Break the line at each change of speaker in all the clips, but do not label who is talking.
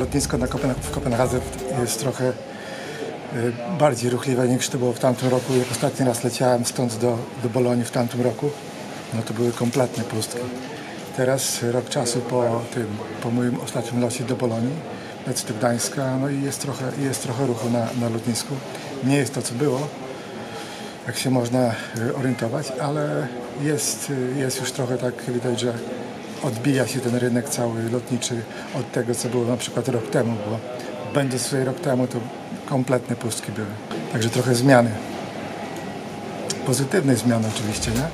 lotnisko w Kopenhadze jest trochę bardziej ruchliwe niż to było w tamtym roku. Jak ostatni raz leciałem stąd do Bolonii w tamtym roku, no to były kompletne pustki. Teraz, rok czasu po moim ostatnim locie do Bolonii, lecę do Gdańska, no i jest trochę ruchu na lotnisku. Nie jest to, co było, jak się można orientować, ale jest już trochę tak, widać, że odbija się ten rynek cały lotniczy od tego, co było na przykład rok temu, bo będąc tutaj rok temu, to kompletne pustki były. Także trochę zmiany. Pozytywnej zmiany oczywiście, nie?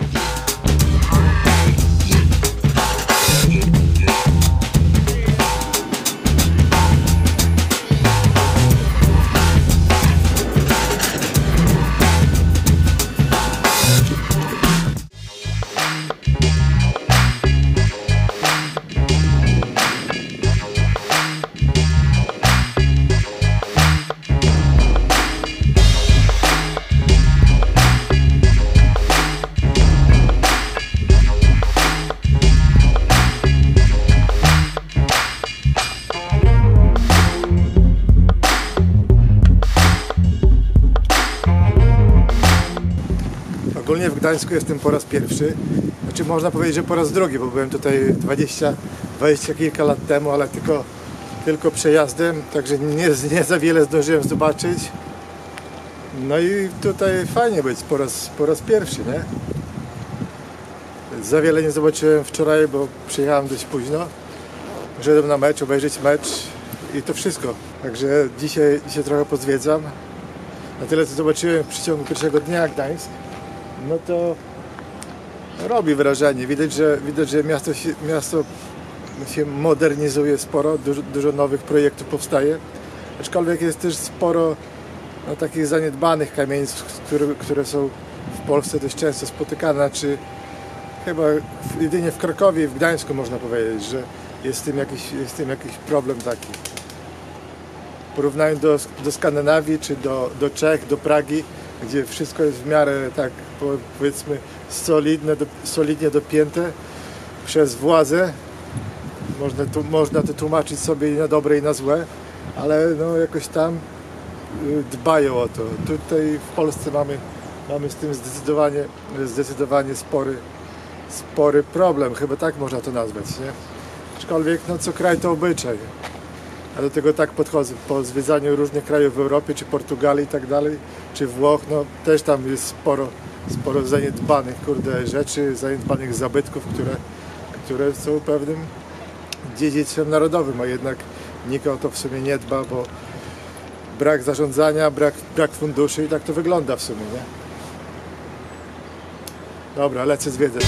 Ogólnie w Gdańsku jestem po raz pierwszy, znaczy można powiedzieć, że po raz drugi, bo byłem tutaj 20 kilka lat temu, ale tylko przejazdem, także nie za wiele zdążyłem zobaczyć. No i tutaj fajnie być po raz pierwszy, nie? Za wiele nie zobaczyłem wczoraj, bo przyjechałem dość późno. Poszedłem na mecz, obejrzeć mecz i to wszystko. Także dzisiaj trochę pozwiedzam. Na tyle, co zobaczyłem w przeciągu pierwszego dnia Gdańsk, no to robi wrażenie. Widać, że miasto się modernizuje sporo, dużo nowych projektów powstaje. Aczkolwiek jest też sporo takich zaniedbanych kamienic, które są w Polsce dość często spotykane. Znaczy, chyba jedynie w Krakowie i w Gdańsku można powiedzieć, że jest z tym jakiś problem taki. W porównaniu do Skandynawii, czy do Czech, do Pragi, gdzie wszystko jest w miarę tak, powiedzmy, solidnie dopięte przez władzę. Można to tłumaczyć sobie i na dobre, i na złe, ale no jakoś tam dbają o to. Tutaj w Polsce mamy z tym zdecydowanie spory problem, chyba tak można to nazwać, nie? Aczkolwiek no co kraj to obyczaj. A do tego tak podchodzę po zwiedzaniu różnych krajów w Europie, czy Portugalii i tak dalej, czy Włoch, no też tam jest sporo zaniedbanych rzeczy, zaniedbanych zabytków, które są pewnym dziedzictwem narodowym, a jednak nikt o to w sumie nie dba, bo brak zarządzania, brak funduszy i tak to wygląda w sumie, nie? Dobra, lecę zwiedzać.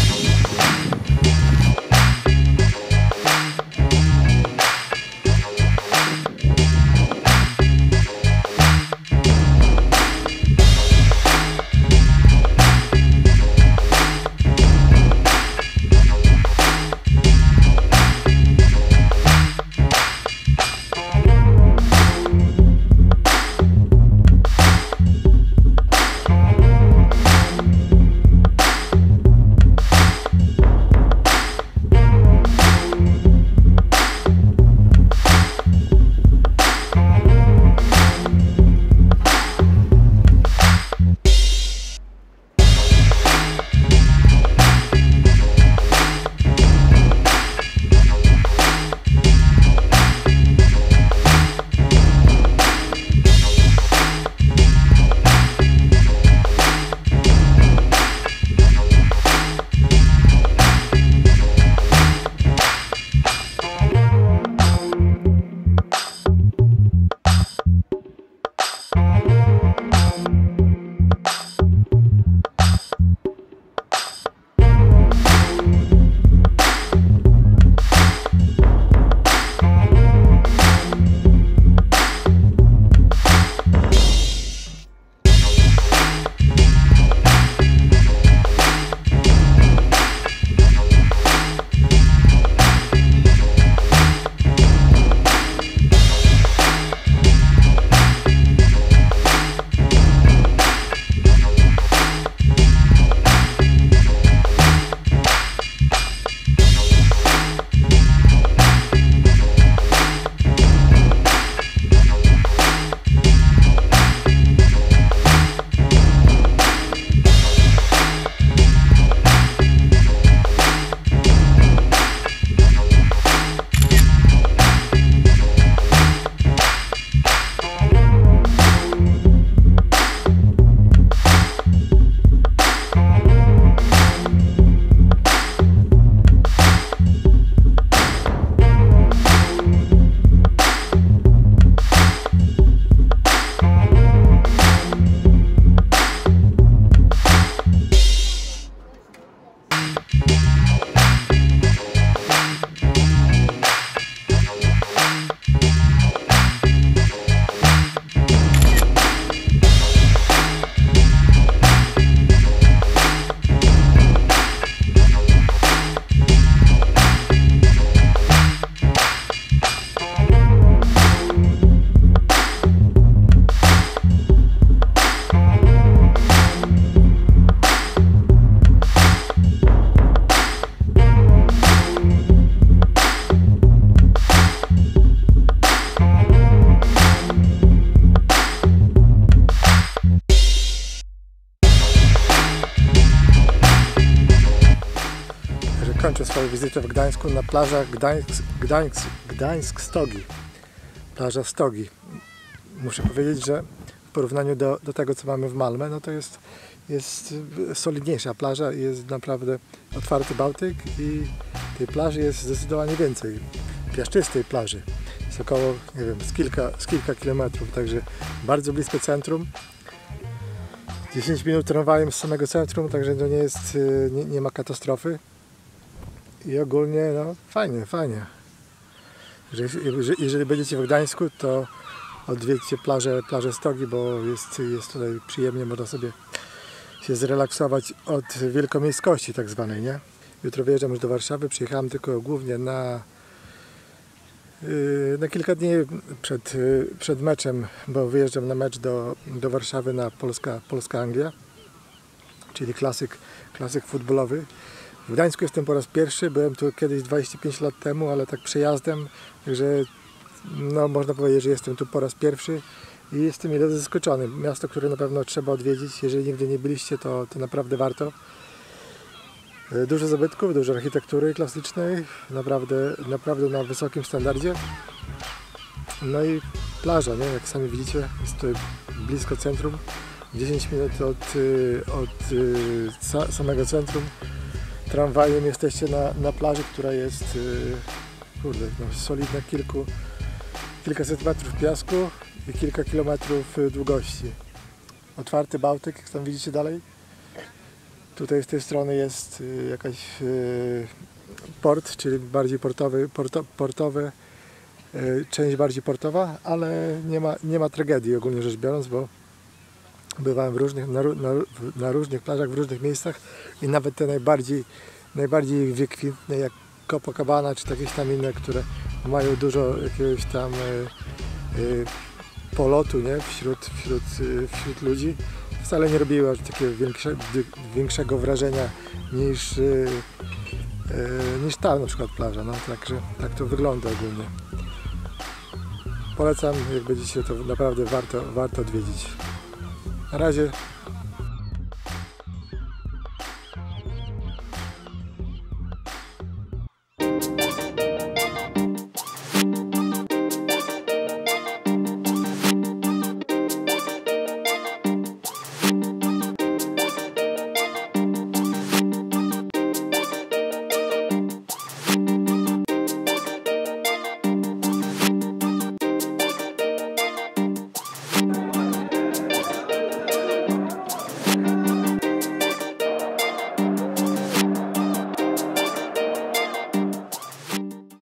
kończę swoją wizytę w Gdańsku na plażach Gdańsk-Stogi. Plaża Stogi. Muszę powiedzieć, że w porównaniu do tego, co mamy w Malmę, no to jest solidniejsza plaża i jest naprawdę otwarty Bałtyk i tej plaży jest zdecydowanie więcej. Piaszczystej plaży. Jest około, nie wiem, z kilka kilometrów, także bardzo blisko centrum. 10 minut tramwajem z samego centrum, także to nie ma katastrofy. I ogólnie, no fajnie. Jeżeli będziecie w Gdańsku, to odwiedźcie plażę Stogi, bo jest tutaj przyjemnie, można sobie się zrelaksować od wielkomiejskości tak zwanej, nie? Jutro wyjeżdżam już do Warszawy, przyjechałem tylko głównie na kilka dni przed meczem, bo wyjeżdżam na mecz do Warszawy na Polska-Anglia, czyli klasyk futbolowy. W Gdańsku jestem po raz pierwszy, byłem tu kiedyś 25 lat temu, ale tak przejazdem, także no, można powiedzieć, że jestem tu po raz pierwszy i jestem mile zaskoczony. Miasto, które na pewno trzeba odwiedzić, jeżeli nigdy nie byliście, to naprawdę warto. Dużo zabytków, dużo architektury klasycznej, naprawdę na wysokim standardzie. No i plaża, nie? Jak sami widzicie, jest tutaj blisko centrum, 10 minut od samego centrum. Tramwajem jesteście na plaży, która jest solidna, kilkaset metrów piasku i kilka kilometrów długości. Otwarty Bałtyk, jak tam widzicie dalej. Tutaj z tej strony jest jakaś port, czyli bardziej portowy, część bardziej portowa, ale nie ma tragedii ogólnie rzecz biorąc, bo bywałem na różnych plażach, w różnych miejscach i nawet te najbardziej wykwintne jak Copacabana czy jakieś tam inne, które mają dużo jakiegoś tam polotu, nie? Wśród ludzi, wcale nie robiły aż takiego większego wrażenia niż ta na przykład plaża, no także tak to wygląda ogólnie. Polecam, jak będziecie, to naprawdę warto odwiedzić. Na razie.